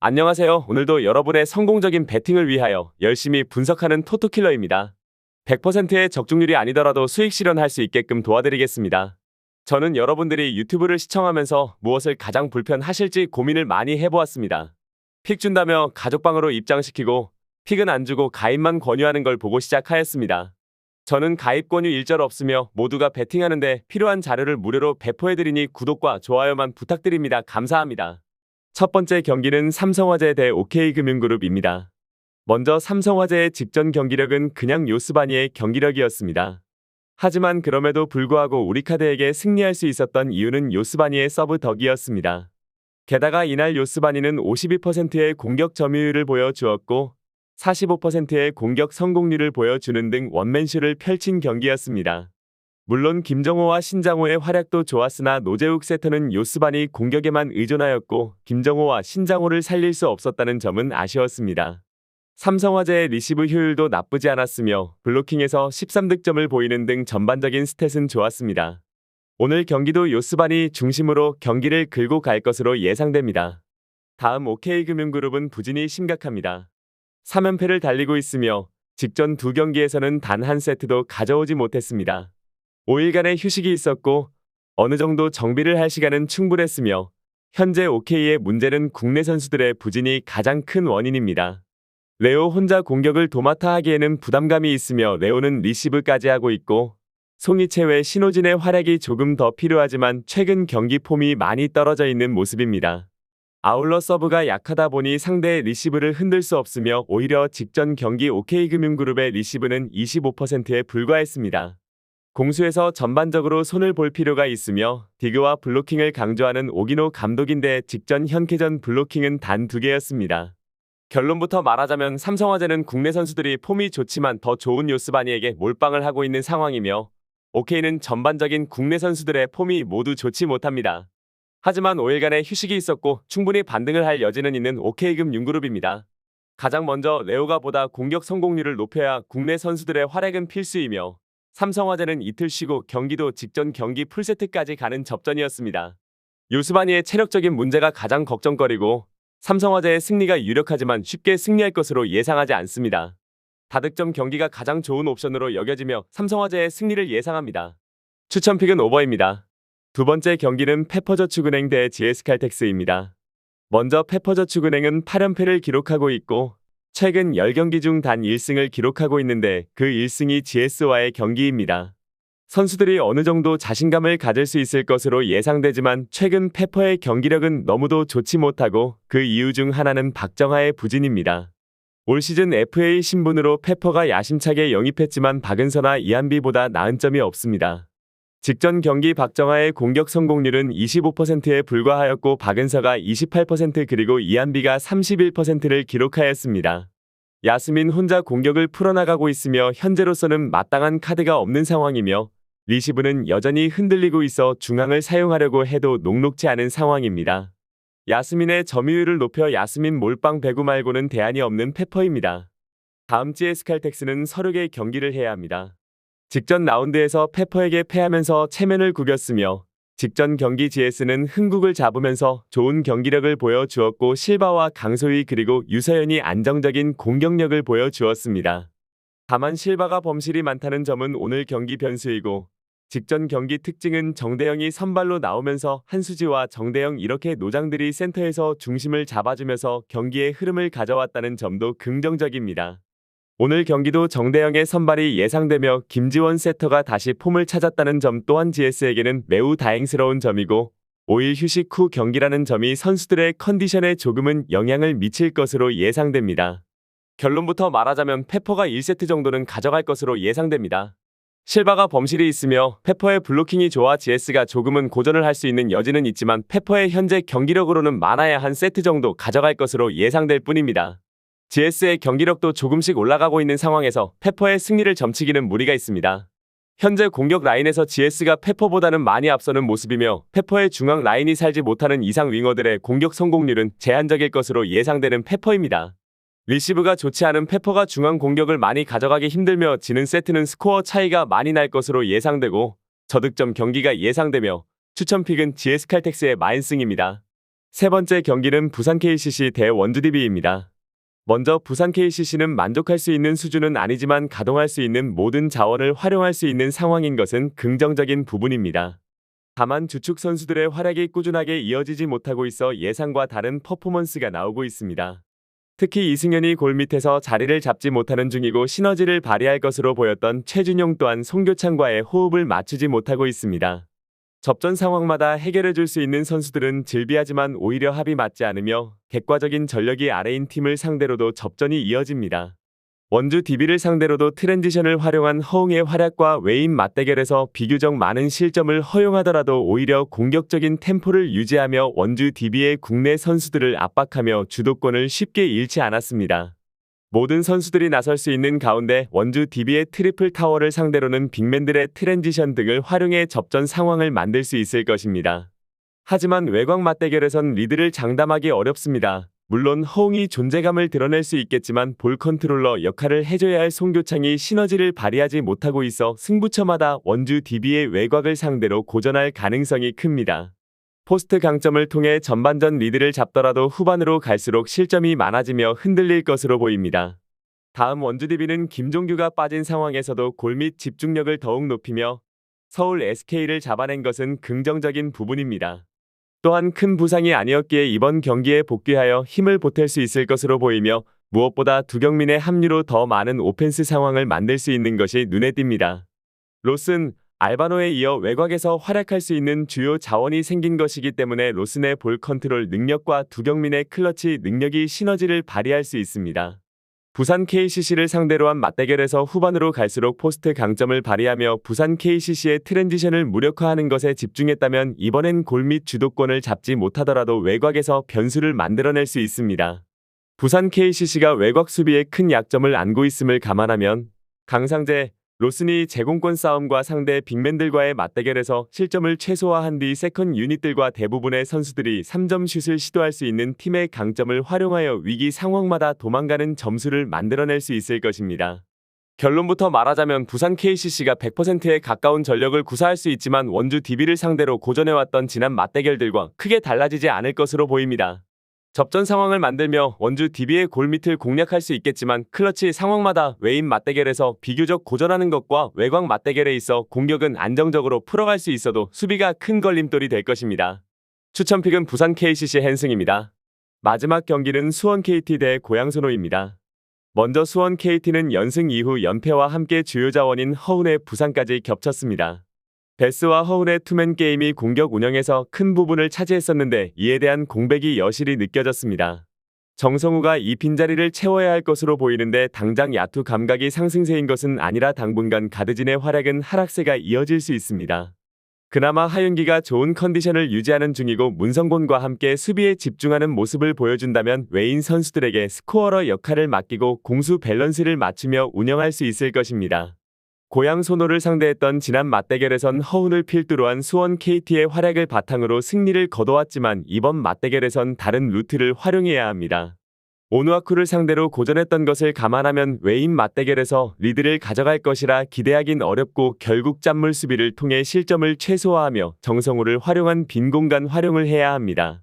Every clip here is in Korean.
안녕하세요. 오늘도 여러분의 성공적인 배팅을 위하여 열심히 분석하는 토토킬러입니다. 100%의 적중률이 아니더라도 수익 실현할 수 있게끔 도와드리겠습니다. 저는 여러분들이 유튜브를 시청하면서 무엇을 가장 불편하실지 고민을 많이 해보았습니다. 픽 준다며 가족방으로 입장시키고 픽은 안 주고 가입만 권유하는 걸 보고 시작하였습니다. 저는 가입 권유 일절 없으며 모두가 배팅하는데 필요한 자료를 무료로 배포해드리니 구독과 좋아요만 부탁드립니다. 감사합니다. 첫 번째 경기는 삼성화재 대 OK금융그룹입니다. 먼저 삼성화재의 직전 경기력은 그냥 요스바니의 경기력이었습니다. 하지만 그럼에도 불구하고 우리카드에게 승리할 수 있었던 이유는 요스바니의 서브 덕이었습니다. 게다가 이날 요스바니는 52%의 공격 점유율을 보여주었고 45%의 공격 성공률을 보여주는 등 원맨쇼를 펼친 경기였습니다. 물론 김정호와 신장호의 활약도 좋았으나 노재욱 세터는 요스바니 공격에만 의존하였고 김정호와 신장호를 살릴 수 없었다는 점은 아쉬웠습니다. 삼성화재의 리시브 효율도 나쁘지 않았으며 블로킹에서 13득점을 보이는 등 전반적인 스탯은 좋았습니다. 오늘 경기도 요스바니 중심으로 경기를 끌고 갈 것으로 예상됩니다. 다음 OK금융그룹은 부진이 심각합니다. 3연패를 달리고 있으며 직전 두 경기에서는 단 한 세트도 가져오지 못했습니다. 5일간의 휴식이 있었고 어느 정도 정비를 할 시간은 충분했으며 현재 OK의 문제는 국내 선수들의 부진이 가장 큰 원인입니다. 레오 혼자 공격을 도맡아 하기에는 부담감이 있으며 레오는 리시브까지 하고 있고 송이채 외 신호진의 활약이 조금 더 필요하지만 최근 경기 폼이 많이 떨어져 있는 모습입니다. 아울러 서브가 약하다 보니 상대의 리시브를 흔들 수 없으며 오히려 직전 경기 OK금융그룹의 리시브는 25%에 불과했습니다. 공수에서 전반적으로 손을 볼 필요가 있으며 디그와 블로킹을 강조하는 오기노 감독인데 직전 현캐전 블로킹은 단 2개였습니다. 결론부터 말하자면 삼성화재는 국내 선수들이 폼이 좋지만 더 좋은 요스바니에게 몰빵을 하고 있는 상황이며 OK는 전반적인 국내 선수들의 폼이 모두 좋지 못합니다. 하지만 5일간의 휴식이 있었고 충분히 반등을 할 여지는 있는 OK금융그룹입니다. 가장 먼저 레오가 보다 공격 성공률을 높여야 국내 선수들의 활약은 필수이며 삼성화재는 이틀 쉬고 경기도 직전 경기 풀세트까지 가는 접전이었습니다. 요스바니의 체력적인 문제가 가장 걱정거리고 삼성화재의 승리가 유력하지만 쉽게 승리할 것으로 예상하지 않습니다. 다득점 경기가 가장 좋은 옵션으로 여겨지며 삼성화재의 승리를 예상합니다. 추천픽은 오버입니다. 두 번째 경기는 페퍼저축은행 대 GS칼텍스입니다. 먼저 페퍼저축은행은 8연패를 기록하고 있고 최근 10경기 중 단 1승을 기록하고 있는데 그 1승이 GS와의 경기입니다. 선수들이 어느 정도 자신감을 가질 수 있을 것으로 예상되지만 최근 페퍼의 경기력은 너무도 좋지 못하고 그 이유 중 하나는 박정하의 부진입니다. 올 시즌 FA 신분으로 페퍼가 야심차게 영입했지만 박은서나 이한비보다 나은 점이 없습니다. 직전 경기 박정하의 공격 성공률은 25%에 불과하였고 박은서가 28% 그리고 이한비가 31%를 기록하였습니다. 야스민 혼자 공격을 풀어나가고 있으며 현재로서는 마땅한 카드가 없는 상황이며 리시브는 여전히 흔들리고 있어 중앙을 사용하려고 해도 녹록지 않은 상황입니다. 야스민의 점유율을 높여 야스민 몰빵 배구 말고는 대안이 없는 페퍼입니다. 다음 GS칼텍스는 서류 개 경기를 해야 합니다. 직전 라운드에서 페퍼에게 패하면서 체면을 구겼으며 직전 경기 GS는 흥국을 잡으면서 좋은 경기력을 보여주었고 실바와 강소희 그리고 유서연이 안정적인 공격력을 보여주었습니다. 다만 실바가 범실이 많다는 점은 오늘 경기 변수이고 직전 경기 특징은 정대영이 선발로 나오면서 한수지와 정대영 이렇게 노장들이 센터에서 중심을 잡아주면서 경기의 흐름을 가져왔다는 점도 긍정적입니다. 오늘 경기도 정대영의 선발이 예상되며 김지원 세터가 다시 폼을 찾았다는 점 또한 GS에게는 매우 다행스러운 점이고 5일 휴식 후 경기라는 점이 선수들의 컨디션에 조금은 영향을 미칠 것으로 예상됩니다. 결론부터 말하자면 페퍼가 1세트 정도는 가져갈 것으로 예상됩니다. 실바가 범실이 있으며 페퍼의 블로킹이 좋아 GS가 조금은 고전을 할 수 있는 여지는 있지만 페퍼의 현재 경기력으로는 많아야 한 세트 정도 가져갈 것으로 예상될 뿐입니다. GS의 경기력도 조금씩 올라가고 있는 상황에서 페퍼의 승리를 점치기는 무리가 있습니다. 현재 공격 라인에서 GS가 페퍼보다는 많이 앞서는 모습이며 페퍼의 중앙 라인이 살지 못하는 이상 윙어들의 공격 성공률은 제한적일 것으로 예상되는 페퍼입니다. 리시브가 좋지 않은 페퍼가 중앙 공격을 많이 가져가기 힘들며 지는 세트는 스코어 차이가 많이 날 것으로 예상되고 저득점 경기가 예상되며 추천픽은 GS칼텍스의 마인승입니다. 세 번째 경기는 부산 KCC 대 원주 DB입니다. 먼저 부산 KCC는 만족할 수 있는 수준은 아니지만 가동할 수 있는 모든 자원을 활용할 수 있는 상황인 것은 긍정적인 부분입니다. 다만 주축 선수들의 활약이 꾸준하게 이어지지 못하고 있어 예상과 다른 퍼포먼스가 나오고 있습니다. 특히 이승현이 골 밑에서 자리를 잡지 못하는 중이고 시너지를 발휘할 것으로 보였던 최준용 또한 송교창과의 호흡을 맞추지 못하고 있습니다. 접전 상황마다 해결해 줄 수 있는 선수들은 즐비하지만 오히려 합이 맞지 않으며 객관적인 전력이 아래인 팀을 상대로도 접전이 이어집니다. 원주 DB를 상대로도 트랜지션을 활용한 허웅의 활약과 외인 맞대결에서 비교적 많은 실점을 허용하더라도 오히려 공격적인 템포를 유지하며 원주 DB의 국내 선수들을 압박하며 주도권을 쉽게 잃지 않았습니다. 모든 선수들이 나설 수 있는 가운데 원주 DB의 트리플 타워를 상대로는 빅맨들의 트랜지션 등을 활용해 접전 상황을 만들 수 있을 것입니다. 하지만 외곽 맞대결에선 리드를 장담하기 어렵습니다. 물론 허웅이 존재감을 드러낼 수 있겠지만 볼 컨트롤러 역할을 해줘야 할 송교창이 시너지를 발휘하지 못하고 있어 승부처마다 원주 DB의 외곽을 상대로 고전할 가능성이 큽니다. 포스트 강점을 통해 전반전 리드를 잡더라도 후반으로 갈수록 실점이 많아지며 흔들릴 것으로 보입니다. 다음 원주 DB는 김종규가 빠진 상황에서도 골 및 집중력을 더욱 높이며 서울 SK를 잡아낸 것은 긍정적인 부분입니다. 또한 큰 부상이 아니었기에 이번 경기에 복귀하여 힘을 보탤 수 있을 것으로 보이며 무엇보다 두경민의 합류로 더 많은 오펜스 상황을 만들 수 있는 것이 눈에 띕니다. 로슨, 알바노에 이어 외곽에서 활약할 수 있는 주요 자원이 생긴 것이기 때문에 로슨의 볼 컨트롤 능력과 두경민의 클러치 능력이 시너지를 발휘할 수 있습니다. 부산 KCC를 상대로 한 맞대결에서 후반으로 갈수록 포스트 강점을 발휘하며 부산 KCC의 트랜지션을 무력화하는 것에 집중했다면 이번엔 골 및 주도권을 잡지 못하더라도 외곽에서 변수를 만들어낼 수 있습니다. 부산 KCC가 외곽 수비에 큰 약점을 안고 있음을 감안하면 강상재, 로슨이 제공권 싸움과 상대 빅맨들과의 맞대결에서 실점을 최소화한 뒤 세컨 유닛들과 대부분의 선수들이 3점 슛을 시도할 수 있는 팀의 강점을 활용하여 위기 상황마다 도망가는 점수를 만들어낼 수 있을 것입니다. 결론부터 말하자면 부산 KCC가 100%에 가까운 전력을 구사할 수 있지만 원주 DB를 상대로 고전해왔던 지난 맞대결들과 크게 달라지지 않을 것으로 보입니다. 접전 상황을 만들며 원주 DB의 골밑을 공략할 수 있겠지만 클러치 상황마다 외인 맞대결에서 비교적 고전하는 것과 외곽 맞대결에 있어 공격은 안정적으로 풀어갈 수 있어도 수비가 큰 걸림돌이 될 것입니다. 추천픽은 부산 KCC 헨승입니다. 마지막 경기는 수원 KT 대 고양소노입니다. 먼저 수원 KT는 연승 이후 연패와 함께 주요 자원인 허운의 부상까지 겹쳤습니다. 베스와 허운의 투맨 게임이 공격 운영에서 큰 부분을 차지했었는데 이에 대한 공백이 여실히 느껴졌습니다. 정성우가 이 빈자리를 채워야 할 것으로 보이는데 당장 야투 감각이 상승세인 것은 아니라 당분간 가드진의 활약은 하락세가 이어질 수 있습니다. 그나마 하윤기가 좋은 컨디션을 유지하는 중이고 문성곤과 함께 수비에 집중하는 모습을 보여준다면 외인 선수들에게 스코어러 역할을 맡기고 공수 밸런스를 맞추며 운영할 수 있을 것입니다. 고양 소노를 상대했던 지난 맞대결에선 허운을 필두로 한 수원 KT의 활약을 바탕으로 승리를 거둬왔지만 이번 맞대결에선 다른 루트를 활용해야 합니다. 오누아쿠를 상대로 고전했던 것을 감안하면 외인 맞대결에서 리드를 가져갈 것이라 기대하긴 어렵고 결국 짠물 수비를 통해 실점을 최소화하며 정성우를 활용한 빈 공간 활용을 해야 합니다.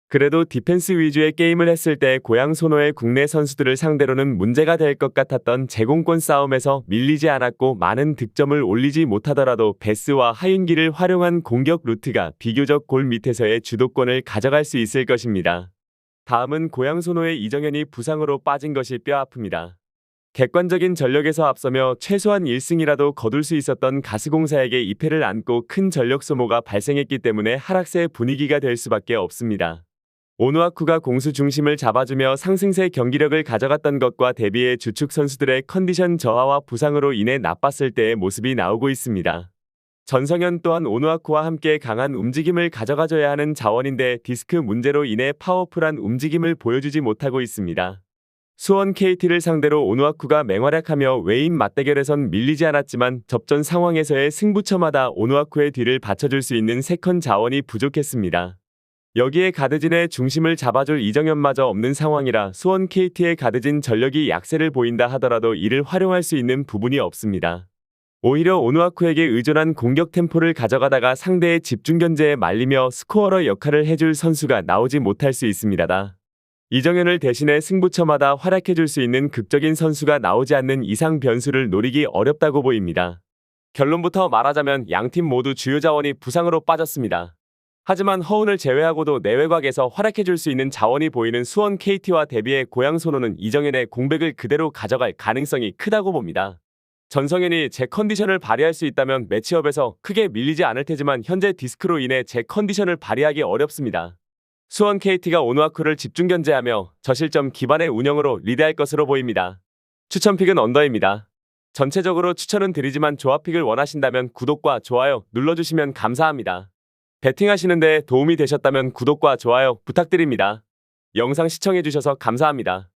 그래도 디펜스 위주의 게임을 했을 때 고양 소노의 국내 선수들을 상대로는 문제가 될 것 같았던 제공권 싸움에서 밀리지 않았고 많은 득점을 올리지 못하더라도 베스와 하윤기를 활용한 공격 루트가 비교적 골 밑에서의 주도권을 가져갈 수 있을 것입니다. 다음은 고양 소노의 이정현이 부상으로 빠진 것이 뼈아픕니다. 객관적인 전력에서 앞서며 최소한 1승이라도 거둘 수 있었던 가스공사에게 2패를 안고 큰 전력 소모가 발생했기 때문에 하락세 분위기가 될 수밖에 없습니다. 오누아쿠가 공수 중심을 잡아주며 상승세 경기력을 가져갔던 것과 대비해 주축 선수들의 컨디션 저하와 부상으로 인해 나빴을 때의 모습이 나오고 있습니다. 전성현 또한 오누아쿠와 함께 강한 움직임을 가져가줘야 하는 자원인데 디스크 문제로 인해 파워풀한 움직임을 보여주지 못하고 있습니다. 수원 KT를 상대로 오누아쿠가 맹활약하며 외인 맞대결에선 밀리지 않았지만 접전 상황에서의 승부처마다 오누아쿠의 뒤를 받쳐줄 수 있는 세컨 자원이 부족했습니다. 여기에 가드진의 중심을 잡아줄 이정현마저 없는 상황이라 수원 KT의 가드진 전력이 약세를 보인다 하더라도 이를 활용할 수 있는 부분이 없습니다. 오히려 오누아쿠에게 의존한 공격 템포를 가져가다가 상대의 집중 견제에 말리며 스코어러 역할을 해줄 선수가 나오지 못할 수 있습니다. 이정현을 대신해 승부처마다 활약해줄 수 있는 극적인 선수가 나오지 않는 이상 변수를 노리기 어렵다고 보입니다. 결론부터 말하자면 양팀 모두 주요 자원이 부상으로 빠졌습니다. 하지만 허운을 제외하고도 내외곽에서 활약해줄 수 있는 자원이 보이는 수원 KT와 대비해 고양 손호는 이정현의 공백을 그대로 가져갈 가능성이 크다고 봅니다. 전성현이 제 컨디션을 발휘할 수 있다면 매치업에서 크게 밀리지 않을 테지만 현재 디스크로 인해 제 컨디션을 발휘하기 어렵습니다. 수원 KT가 오누아쿠를 집중 견제하며 저실점 기반의 운영으로 리드할 것으로 보입니다. 추천픽은 언더입니다. 전체적으로 추천은 드리지만 조합픽을 원하신다면 구독과 좋아요 눌러주시면 감사합니다. 베팅하시는데 도움이 되셨다면 구독과 좋아요 부탁드립니다. 영상 시청해주셔서 감사합니다.